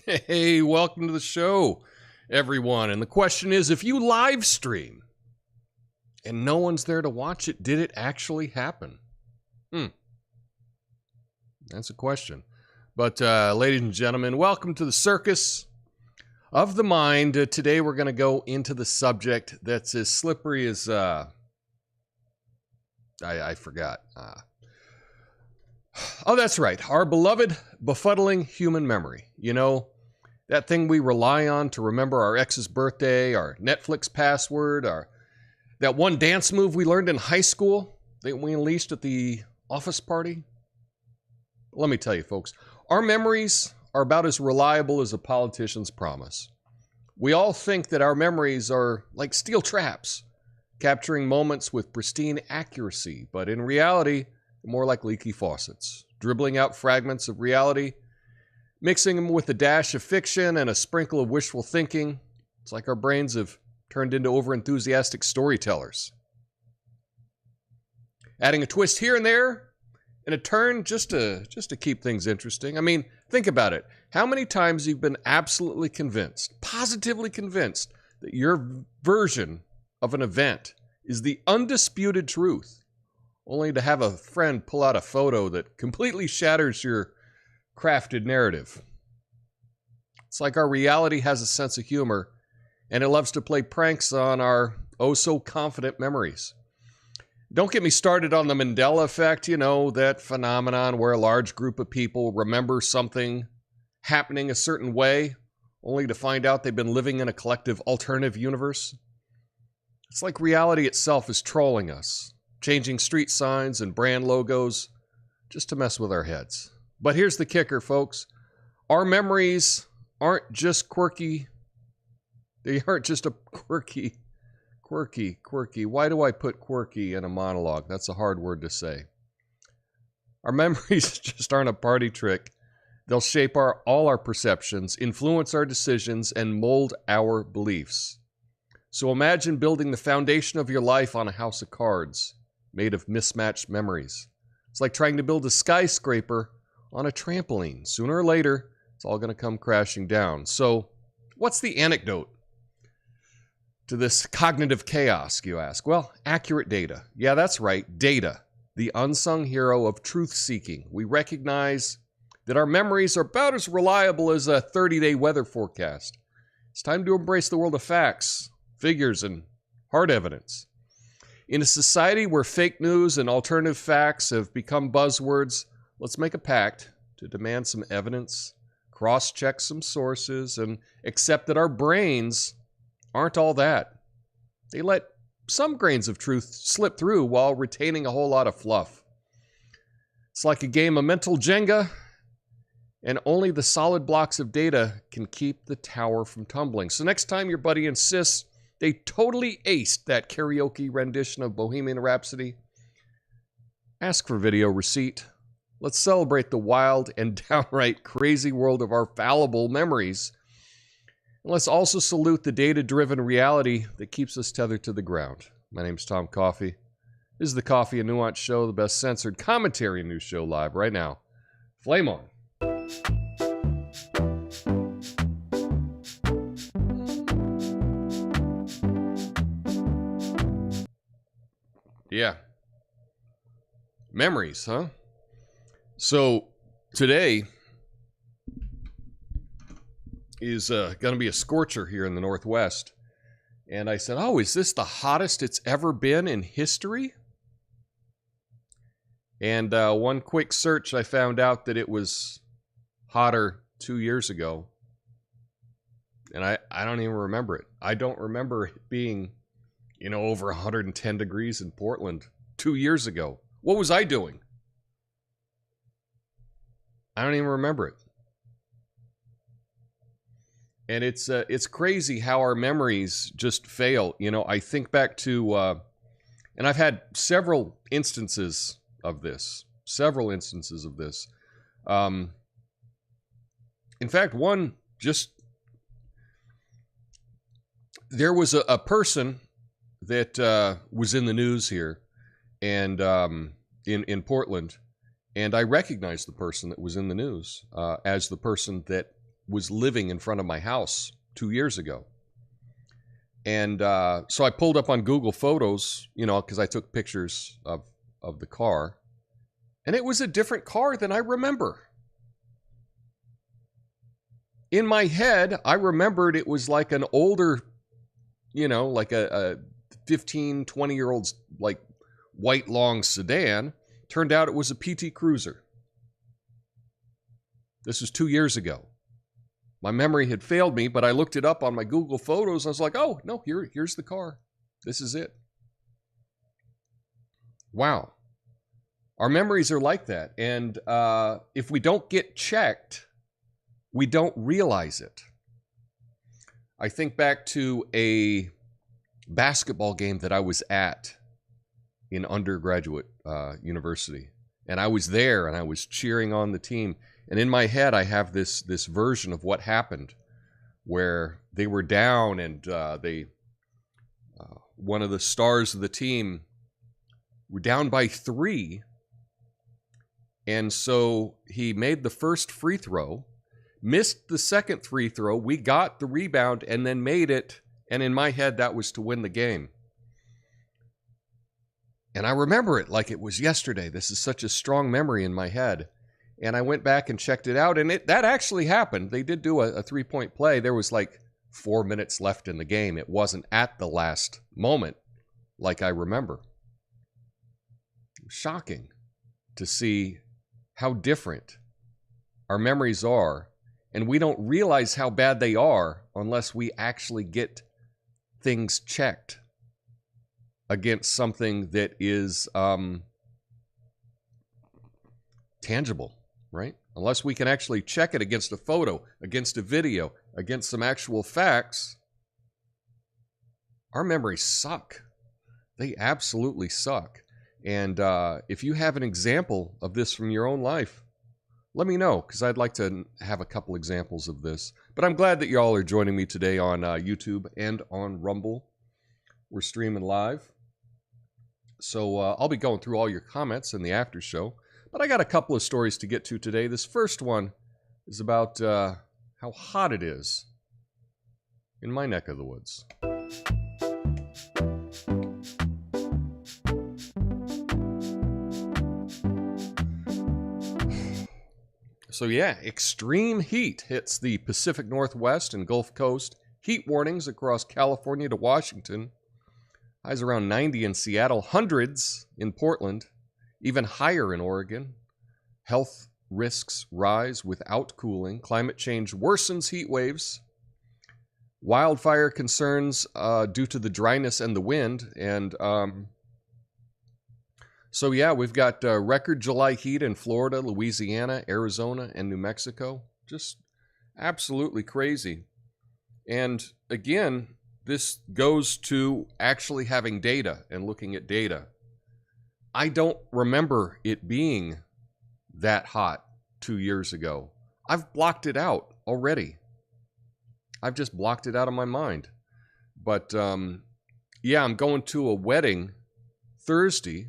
Hey, welcome to the show, everyone. And the question is, if you live stream and no one's there to watch it, did it actually happen? That's a question. But ladies and gentlemen, welcome to the circus of the mind. Today we're going to go into the subject that's as slippery as I forgot. Oh, that's right. Our beloved, befuddling human memory. You know, that thing we rely on to remember our ex's birthday, our Netflix password, that one dance move we learned in high school that we unleashed at the office party. Let me tell you, folks, our memories are about as reliable as a politician's promise. We all think that our memories are like steel traps, capturing moments with pristine accuracy, but in reality, they're more like leaky faucets, dribbling out fragments of reality, mixing them with a dash of fiction and a sprinkle of wishful thinking. It's like our brains have turned into overenthusiastic storytellers, adding a twist here and there, and a turn just to keep things interesting. I mean, think about it. How many times you've been absolutely convinced, positively convinced, that your version of an event is the undisputed truth, only to have a friend pull out a photo that completely shatters your crafted narrative. It's like our reality has a sense of humor, and it loves to play pranks on our oh-so-confident memories. Don't get me started on the Mandela effect, you know, that phenomenon where a large group of people remember something happening a certain way, only to find out they've been living in a collective alternative universe. It's like reality itself is trolling us, changing street signs and brand logos just to mess with our heads. But here's the kicker, folks. Our memories aren't just quirky. They aren't just a quirky. Why do I put quirky in a monologue? That's a hard word to say. Our memories just aren't a party trick. They'll shape all our perceptions, influence our decisions, and mold our beliefs. So imagine building the foundation of your life on a house of cards made of mismatched memories. It's like trying to build a skyscraper on a trampoline. Sooner or later, it's all going to come crashing down. So what's the antidote to this cognitive chaos, you ask? Well, accurate data. Yeah, that's right, data. The unsung hero of truth-seeking. We recognize that our memories are about as reliable as a 30-day weather forecast. It's time to embrace the world of facts, figures, and hard evidence. In a society where fake news and alternative facts have become buzzwords, let's make a pact to demand some evidence, cross-check some sources, and accept that our brains aren't all that. They let some grains of truth slip through while retaining a whole lot of fluff. It's like a game of mental Jenga, and only the solid blocks of data can keep the tower from tumbling. So next time your buddy insists they totally aced that karaoke rendition of Bohemian Rhapsody, ask for video receipt. Let's celebrate the wild and downright crazy world of our fallible memories. And let's also salute the data-driven reality that keeps us tethered to the ground. My name's Tom Coffee. This is the Coffee and Nuance Show, the best censored commentary news show live right now. Flame on. Yeah. Memories, huh? So, today is going to be a scorcher here in the Northwest. And I said, oh, is this the hottest it's ever been in history? And one quick search, I found out that it was hotter 2 years ago. And I don't even remember it. I don't remember it being, over 110 degrees in Portland 2 years ago. What was I doing? I don't even remember it. And it's crazy how our memories just fail. I think back to, and I've had several instances of this. In fact, there was a person that was in the news here, and in Portland, and I recognized the person that was in the news as the person that was living in front of my house 2 years ago. And so I pulled up on Google Photos, you know, because I took pictures of the car, and it was a different car than I remember. In my head, I remembered it was like an older, you know, like a 15, 20-year-old's like white long sedan. Turned out it was a PT Cruiser. This was 2 years ago. My memory had failed me, but I looked it up on my Google Photos. I was like, oh, no, here's the car. This is it. Wow. Our memories are like that. And if we don't get checked, we don't realize it. I think back to a basketball game that I was at in undergraduate university. And I was there and I was cheering on the team. And in my head, I have this version of what happened where they were down and one of the stars of the team were down by 3. And so he made the first free throw, missed the second free throw. We got the rebound and then made it. And in my head, that was to win the game. And I remember it like it was yesterday. This is such a strong memory in my head. And I went back and checked it out, and that actually happened. They did do a 3-point play. There was like 4 minutes left in the game. It wasn't at the last moment like I remember. It was shocking to see how different our memories are, and we don't realize how bad they are unless we actually get things checked against something that is tangible. Right? Unless we can actually check it against a photo, against a video, against some actual facts, our memories suck. They absolutely suck. And if you have an example of this from your own life, let me know, because I'd like to have a couple examples of this. But I'm glad that y'all are joining me today on YouTube and on Rumble. We're streaming live. So I'll be going through all your comments in the after show. But I got a couple of stories to get to today. This first one is about how hot it is in my neck of the woods. So yeah, extreme heat hits the Pacific Northwest and Gulf Coast. Heat warnings across California to Washington. Highs around 90 in Seattle, hundreds in Portland. Even higher in Oregon. Health risks rise without cooling. Climate change worsens heat waves. Wildfire concerns due to the dryness and the wind. And so, yeah, we've got record July heat in Florida, Louisiana, Arizona, and New Mexico. Just absolutely crazy. And again, this goes to actually having data and looking at data. I don't remember it being that hot 2 years ago. I've blocked it out already. I've just blocked it out of my mind. But yeah, I'm going to a wedding Thursday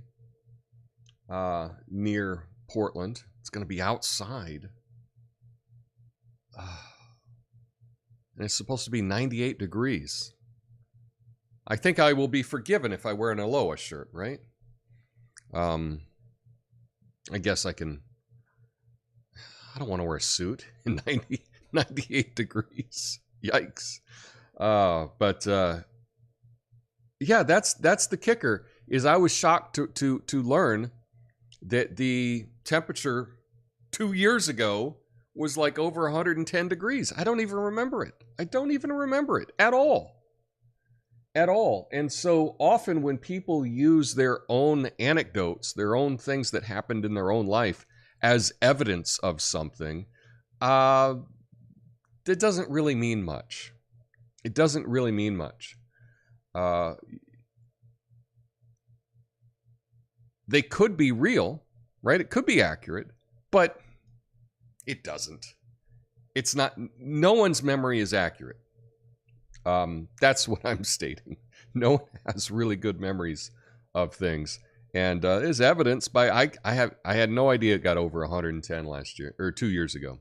near Portland. It's going to be outside. And it's supposed to be 98 degrees. I think I will be forgiven if I wear an Aloha shirt, right? I guess I can. I don't want to wear a suit in 98 degrees. Yikes. But yeah, that's the kicker. Is I was shocked to learn that the temperature 2 years ago was like over 110 degrees. I don't even remember it. I don't even remember it at all. At all. And so often when people use their own anecdotes, their own things that happened in their own life as evidence of something, that doesn't really mean much. It doesn't really mean much. They could be real, right? It could be accurate, but it doesn't. It's not. No one's memory is accurate. That's what I'm stating. No one has really good memories of things. And is evidenced by I had no idea it got over 110 last year or 2 years ago.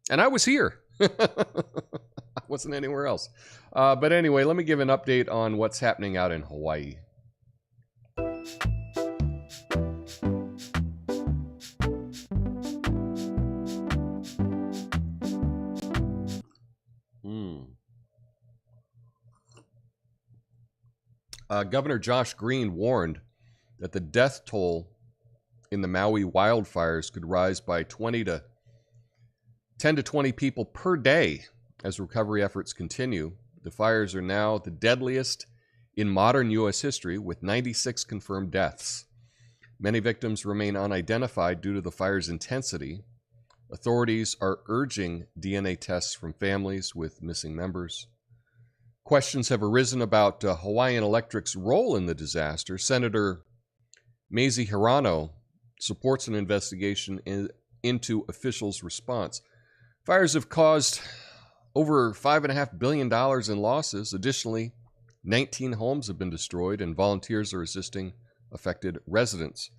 And I was here. I wasn't anywhere else. But anyway, let me give an update on what's happening out in Hawaii. Governor Josh Green warned that the death toll in the Maui wildfires could rise by 10 to 20 people per day as recovery efforts continue. The fires are now the deadliest in modern U.S. history, with 96 confirmed deaths. Many victims remain unidentified due to the fire's intensity. Authorities are urging DNA tests from families with missing members. Questions have arisen about Hawaiian Electric's role in the disaster. Senator Mazie Hirano supports an investigation into officials' response. Fires have caused over $5.5 billion in losses. Additionally, 19 homes have been destroyed, and volunteers are assisting affected residents.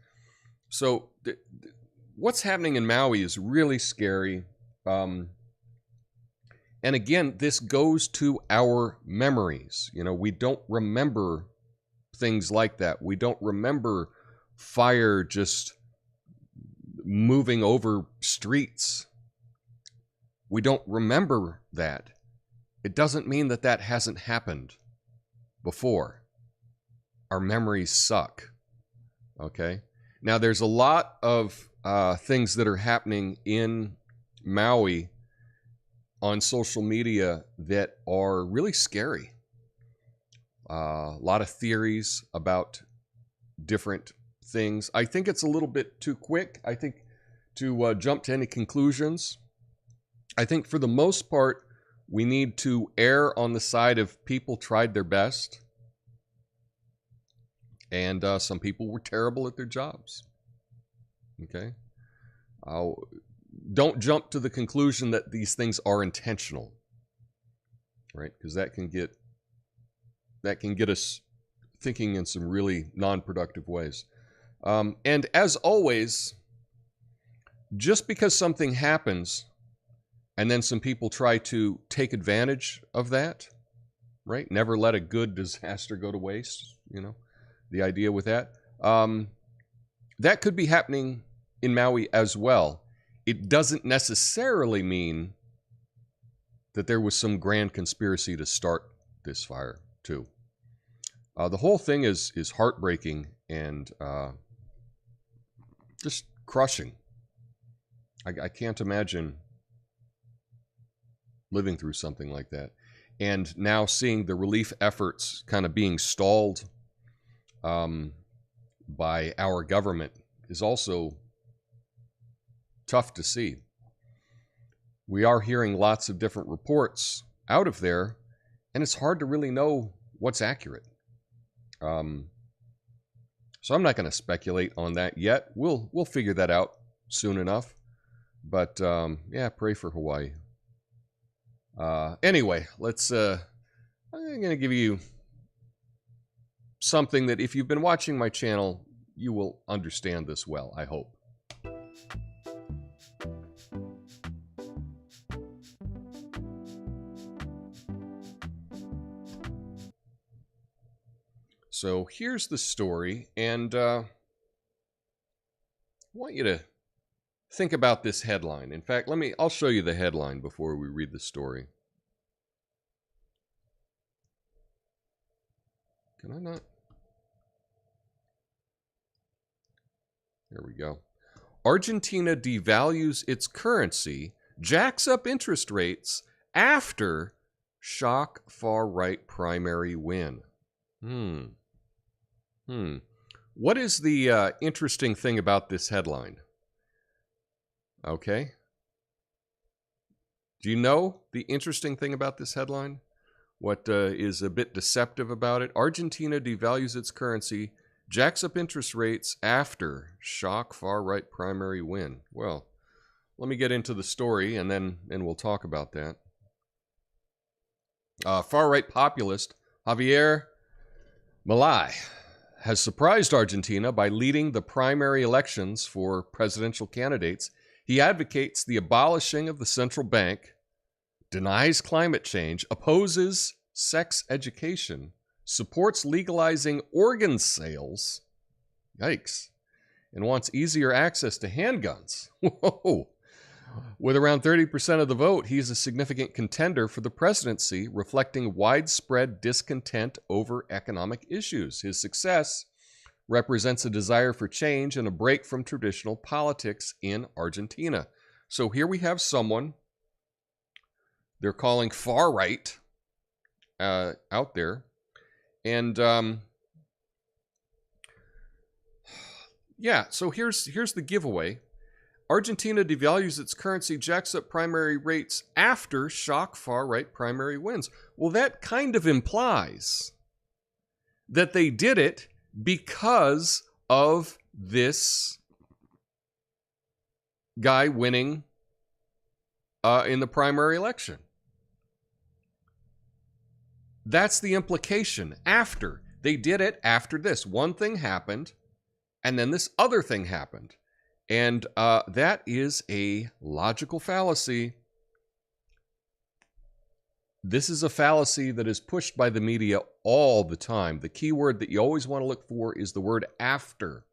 So what's happening in Maui is really scary. And again, this goes to our memories. You know, we don't remember things like that. We don't remember fire just moving over streets. We don't remember that. It doesn't mean that that hasn't happened before. Our memories suck. Okay? Now, there's a lot of things that are happening in Maui on social media that are really scary. A lot of theories about different things. I think it's a little bit too quick, I think, to jump to any conclusions. I think for the most part, we need to err on the side of people tried their best. And some people were terrible at their jobs. Okay? Don't jump to the conclusion that these things are intentional, right? Because that can get us thinking in some really non-productive ways. And as always, just because something happens and then some people try to take advantage of that, right? Never let a good disaster go to waste, you know, the idea with that. That could be happening in Maui as well. It doesn't necessarily mean that there was some grand conspiracy to start this fire, too. The whole thing is heartbreaking and just crushing. I can't imagine living through something like that. And now seeing the relief efforts kind of being stalled by our government is also tough to see. We are hearing lots of different reports out of there, and it's hard to really know what's accurate. So I'm not going to speculate on that yet. We'll figure that out soon enough. But yeah, pray for Hawaii. Anyway, I'm going to give you something that if you've been watching my channel, you will understand this well, I hope. So here's the story, and I want you to think about this headline. In fact, I'll show you the headline before we read the story. Can I not? There we go. Argentina devalues its currency, jacks up interest rates after shock far-right primary win. What is the interesting thing about this headline? Okay. Do you know the interesting thing about this headline? What is a bit deceptive about it? Argentina devalues its currency, jacks up interest rates after shock far-right primary win. Well, let me get into the story and then we'll talk about that. Far-right populist Javier Milei has surprised Argentina by leading the primary elections for presidential candidates. He advocates the abolishing of the central bank, denies climate change, opposes sex education, supports legalizing organ sales, yikes, and wants easier access to handguns. Whoa. With around 30% of the vote, he's a significant contender for the presidency, reflecting widespread discontent over economic issues. His success represents a desire for change and a break from traditional politics in Argentina. So here we have someone they're calling far right out there. And yeah, so here's the giveaway. Argentina devalues its currency, jacks up primary rates after shock far-right primary wins. Well, that kind of implies that they did it because of this guy winning in the primary election. That's the implication. After. They did it after this. One thing happened, and then this other thing happened. And that is a logical fallacy. This is a fallacy that is pushed by the media all the time. The key word that you always want to look for is the word after.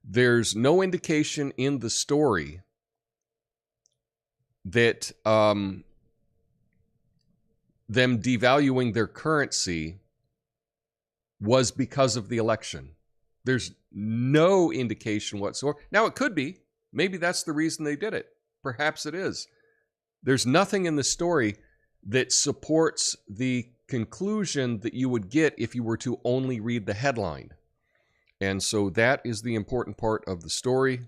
There's no indication in the story that them devaluing their currency was because of the election. There's no indication whatsoever. Now, it could be. Maybe that's the reason they did it. Perhaps it is. There's nothing in the story that supports the conclusion that you would get if you were to only read the headline. And so that is the important part of the story.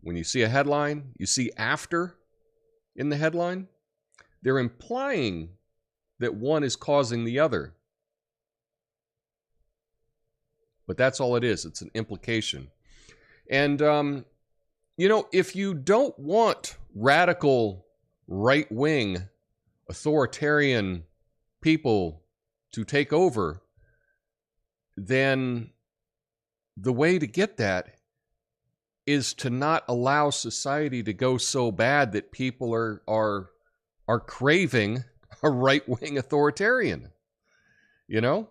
When you see a headline, you see after in the headline, they're implying that one is causing the other. But that's all it is. It's an implication. And, if you don't want radical, right-wing, authoritarian people to take over, then the way to get that is to not allow society to go so bad that people are craving a right-wing authoritarian. You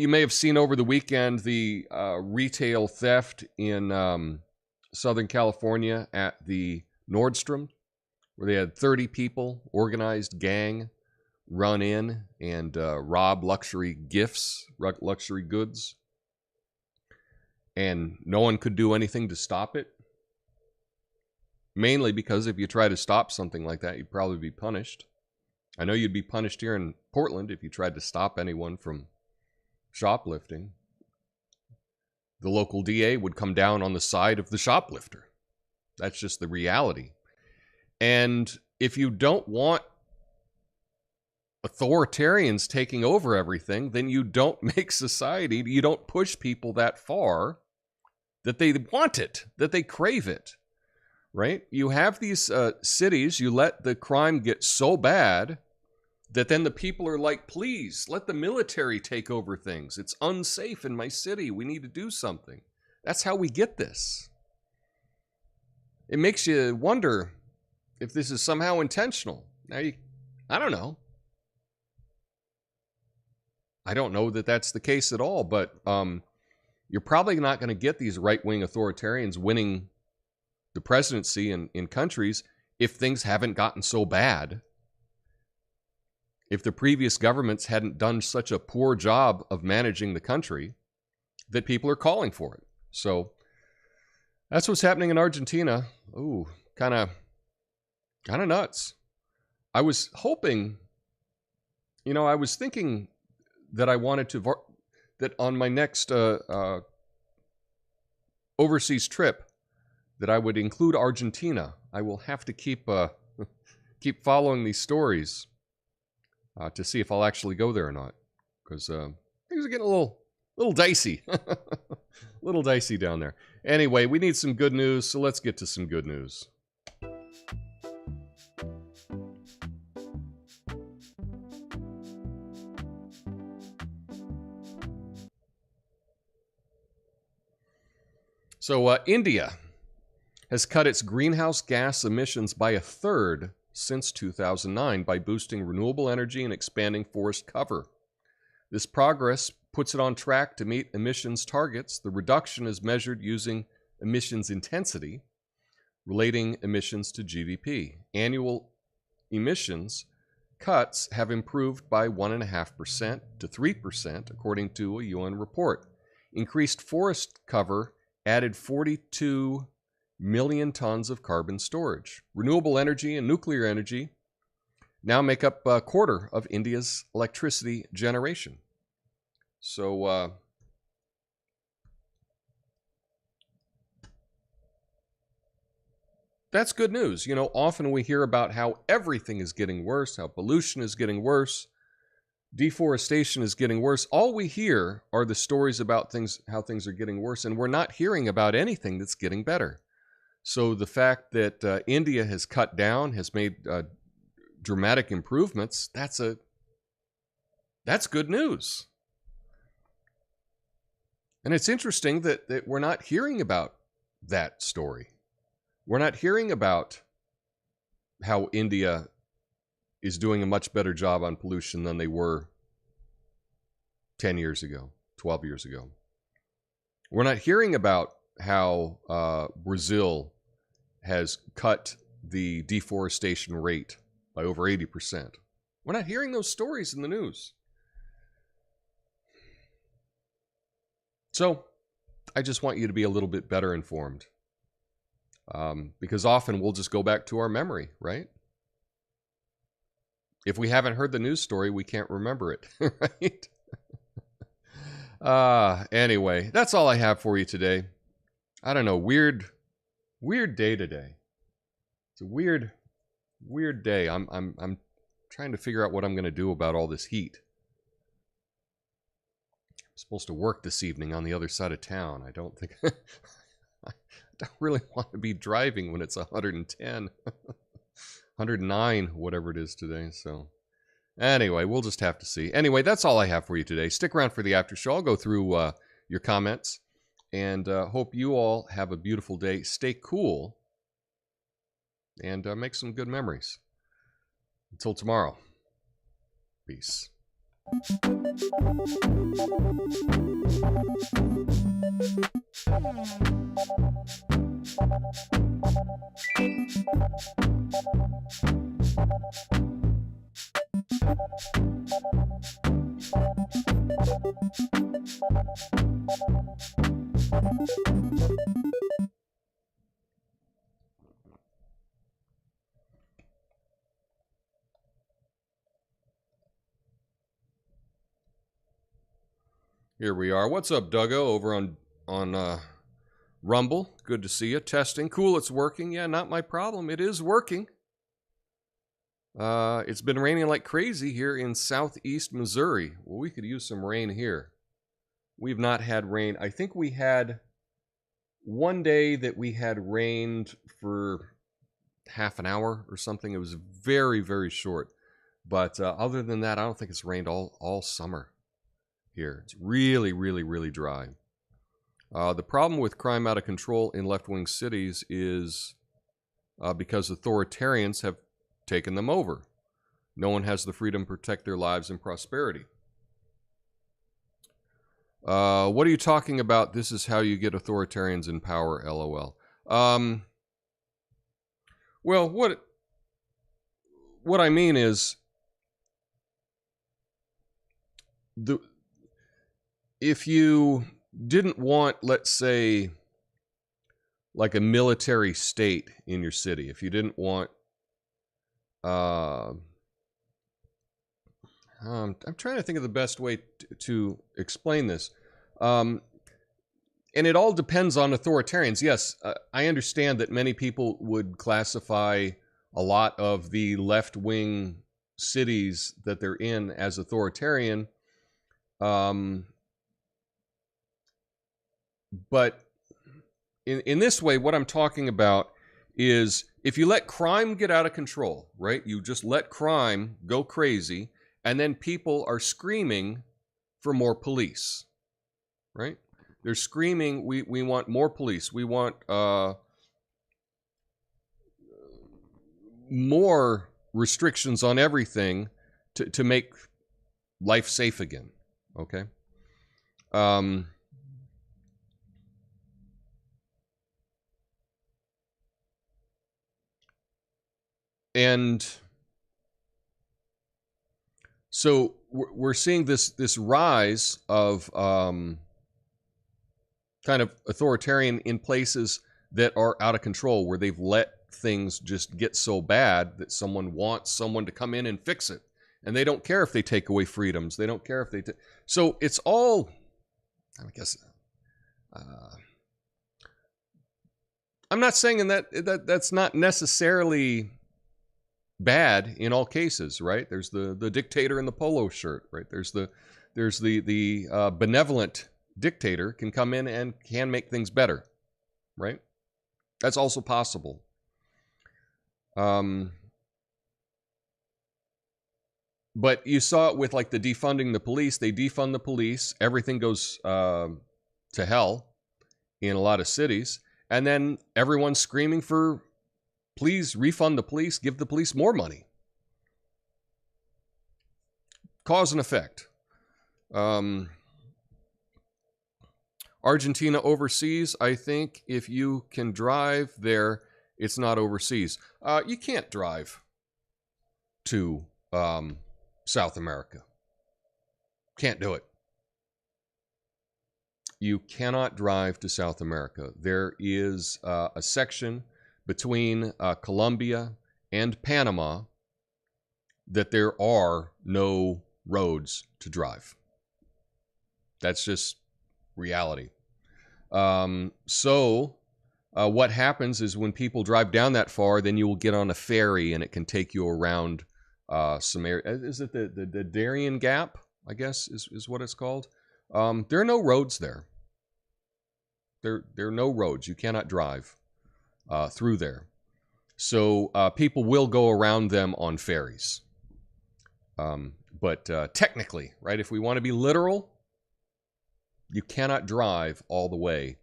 may have seen over the weekend the retail theft in Southern California at the Nordstrom, where they had 30 people, organized gang, run in and rob luxury gifts, luxury goods. And no one could do anything to stop it. Mainly because if you try to stop something like that, you'd probably be punished. I know you'd be punished here in Portland if you tried to stop anyone from shoplifting. The local DA would come down on the side of the shoplifter. That's just the reality. And if you don't want authoritarians taking over everything, then you don't make society, you don't push people that far that they want it, that they crave it, right? You have these cities, you let the crime get so bad that then the people are like, please, let the military take over things. It's unsafe in my city. We need to do something. That's how we get this. It makes you wonder if this is somehow intentional. Now, I don't know. I don't know that that's the case at all, but you're probably not going to get these right-wing authoritarians winning the presidency in countries if things haven't gotten so bad. If the previous governments hadn't done such a poor job of managing the country that people are calling for it. So that's what's happening in Argentina. Ooh, kind of nuts. I was hoping, I was thinking that I wanted to, that on my next overseas trip, that I would include Argentina. I will have to keep following these stories to see if I'll actually go there or not, because things are getting a little dicey, a little dicey down there. Anyway, we need some good news, so let's get to some good news. So India has cut its greenhouse gas emissions by a third since 2009 by boosting renewable energy and expanding forest cover. This progress puts it on track to meet emissions targets. The reduction is measured using emissions intensity, relating emissions to GDP. Annual emissions cuts have improved by 1.5% to 3%, according to a UN report. Increased forest cover added 42 million tons of carbon storage. Renewable energy and nuclear energy now make up a quarter of India's electricity generation. So, that's good news. You know, often we hear about how everything is getting worse, how pollution is getting worse, deforestation is getting worse. All we hear are the stories about how things are getting worse, and we're not hearing about anything that's getting better. So the fact that India has cut down, has made dramatic improvements, that's good news. And it's interesting that we're not hearing about that story. We're not hearing about how India is doing a much better job on pollution than they were 10 years ago, 12 years ago. We're not hearing about how Brazil has cut the deforestation rate by over 80%. We're not hearing those stories in the news. So I just want you to be a little bit better informed. Because often we'll just go back to our memory, right? If we haven't heard the news story, we can't remember it, right? Anyway, that's all I have for you today. I don't know, weird day today. It's a weird day. I'm trying to figure out what I'm going to do about all this heat. I'm supposed to work this evening on the other side of town. I don't think I don't really want to be driving when it's 110, 109, whatever it is today. So anyway, we'll just have to see. Anyway, that's all I have for you today. Stick around for the after show. I'll go through your comments, and hope you all have a beautiful day. Stay cool, and make some good memories. Until tomorrow, peace. Here we are. What's up, Duggo, over on Rumble? Good to see you. Testing. Cool, it's working. Yeah, not my problem. It is working. It's been raining like crazy here in southeast Missouri. Well, we could use some rain here. We've not had rain. I think we had one day that we had rained for half an hour or something. It was very, very short. But other than that, I don't think it's rained all summer here. It's really, really, really dry. The problem with crime out of control in left-wing cities is because authoritarians have taken them over. No one has the freedom to protect their lives and prosperity. What are you talking about? This is how you get authoritarians in power, LOL. Well, what I mean is, if you didn't want, let's say, like a military state in your city, if you didn't want, I'm trying to think of the best way to explain this. And it all depends on authoritarians. Yes, I understand that many people would classify a lot of the left-wing cities that they're in as authoritarian. But in this way, what I'm talking about is if you let crime get out of control, right? You just let crime go crazy, and then people are screaming for more police, right? They're screaming, we want more police. We want more restrictions on everything to make life safe again. Okay? And so we're seeing this rise of kind of authoritarian in places that are out of control, where they've let things just get so bad that someone wants someone to come in and fix it. And they don't care if they take away freedoms. They don't care if they... So it's all, I guess... I'm not saying that's not necessarily bad in all cases, right? There's the dictator in the polo shirt, right? There's the benevolent dictator can come in and can make things better, right? That's also possible. But you saw it with like the defunding the police. They defund the police. Everything goes to hell in a lot of cities. And then everyone's screaming for, please refund the police, give the police more money. Cause and effect. Argentina overseas, I think if you can drive there, it's not overseas. You can't drive to South America. Can't do it. You cannot drive to South America. There is a section between Colombia and Panama that there are no roads to drive. That's just reality. So what happens is when people drive down that far, then you will get on a ferry and it can take you around some area. Is it the Darien Gap, I guess is what it's called? There are no roads there. There are no roads. You cannot drive through there. So people will go around them on ferries. But technically, right, if we want to be literal, you cannot drive all the way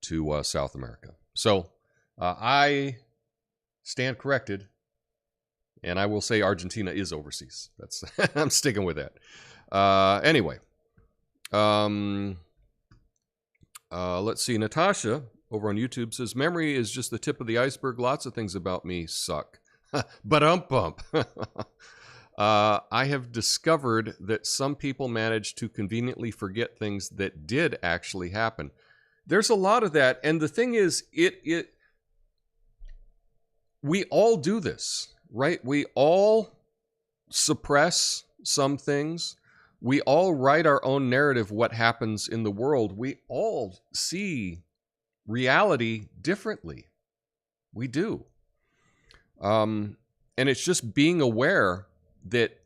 to South America. So I stand corrected, and I will say Argentina is overseas. That's I'm sticking with that. Anyway, let's see. Natasha over on YouTube says, memory is just the tip of the iceberg. Lots of things about me suck. But I have discovered that some people manage to conveniently forget things that did actually happen. There's a lot of that. And the thing is, we all do this, right? We all suppress some things. We all write our own narrative, what happens in the world. We all see reality differently. We do. And it's just being aware that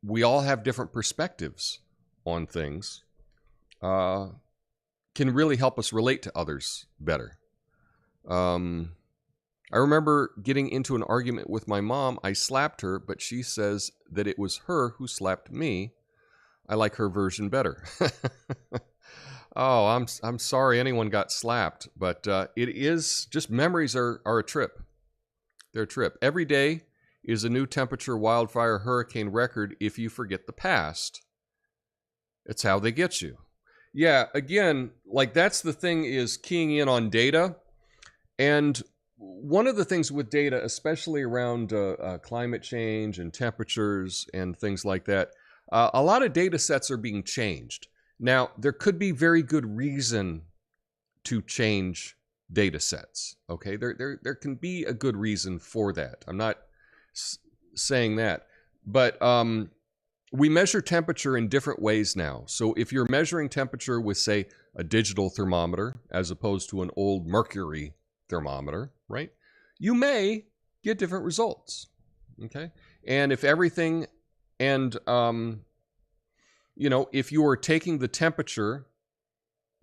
we all have different perspectives on things can really help us relate to others better. I remember getting into an argument with my mom. I slapped her, but she says that it was her who slapped me. I like her version better. Oh, I'm sorry anyone got slapped, but it is just memories are a trip. They're a trip. Every day is a new temperature, wildfire, hurricane record if you forget the past. It's how they get you. Yeah, again, like that's the thing, is keying in on data. And one of the things with data, especially around climate change and temperatures and things like that, a lot of data sets are being changed. Now, there could be very good reason to change data sets, okay? There can be a good reason for that. I'm not saying that. But we measure temperature in different ways now. So if you're measuring temperature with, say, a digital thermometer as opposed to an old mercury thermometer, right? You may get different results, okay? And if everything, and, you know, if you are taking the temperature,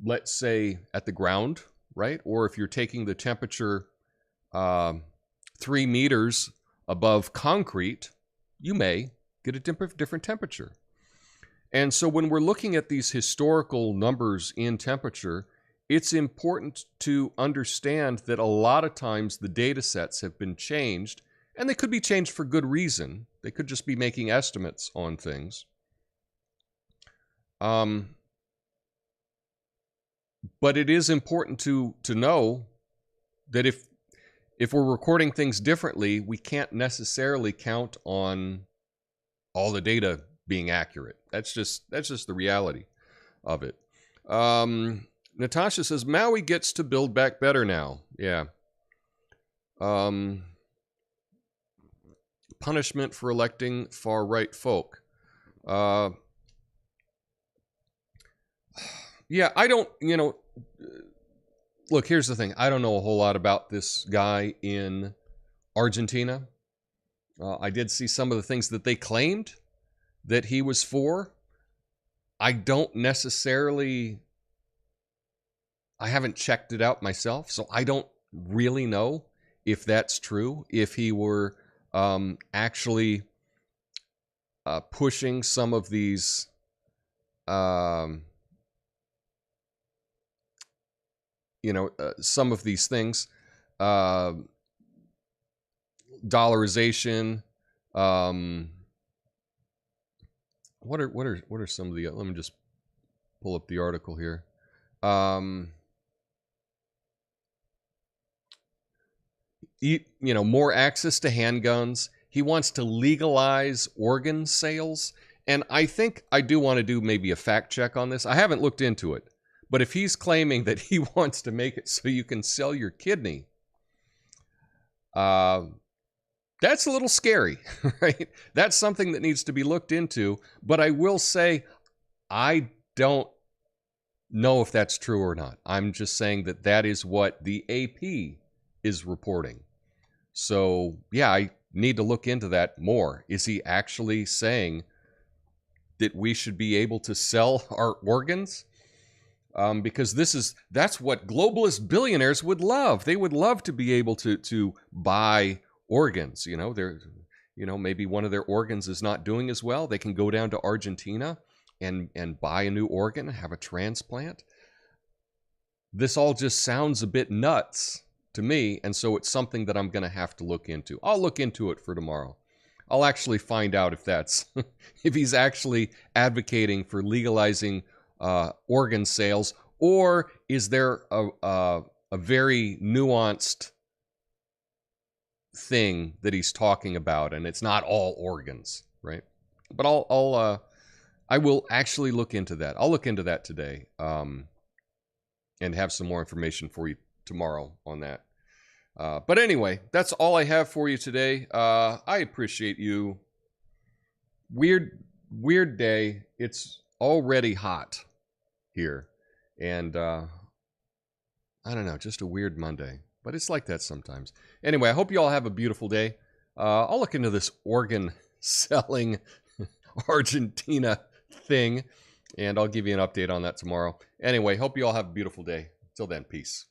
let's say at the ground, right? Or if you're taking the temperature 3 meters above concrete, you may get a different temperature. And so when we're looking at these historical numbers in temperature, it's important to understand that a lot of times the data sets have been changed, and they could be changed for good reason. They could just be making estimates on things. But it is important to know that if we're recording things differently, we can't necessarily count on all the data being accurate. That's just the reality of it. Natasha says Maui gets to build back better now. Yeah. Punishment for electing far-right folk. Yeah, I don't, look, here's the thing. I don't know a whole lot about this guy in Argentina. I did see some of the things that they claimed that he was for. I don't necessarily, I haven't checked it out myself, so I don't really know if that's true, if he were actually pushing some of these some of these things, dollarization. What are some of the? Let me just pull up the article here. More access to handguns. He wants to legalize organ sales, and I think I do want to do maybe a fact check on this. I haven't looked into it. But if he's claiming that he wants to make it so you can sell your kidney, that's a little scary, right? That's something that needs to be looked into. But I will say, I don't know if that's true or not. I'm just saying that that is what the AP is reporting. So, yeah, I need to look into that more. Is he actually saying that we should be able to sell our organs? Because that's what globalist billionaires would love. They would love to be able to buy organs. Maybe one of their organs is not doing as well. They can go down to Argentina and buy a new organ, have a transplant. This all just sounds a bit nuts to me, and so it's something that I'm going to have to look into. I'll look into it for tomorrow. I'll actually find out if that's if he's actually advocating for legalizing organ sales, or is there a very nuanced thing that he's talking about, and it's not all organs, right? But I will actually look into that. I'll look into that today, and have some more information for you tomorrow on that. But anyway, that's all I have for you today. I appreciate you. Weird day. It's already hot here, and I don't know, just a weird Monday, but it's like that sometimes. Anyway, I hope you all have a beautiful day. I'll look into this organ selling Argentina thing, and I'll give you an update on that tomorrow. Anyway, hope you all have a beautiful day. Till then, peace.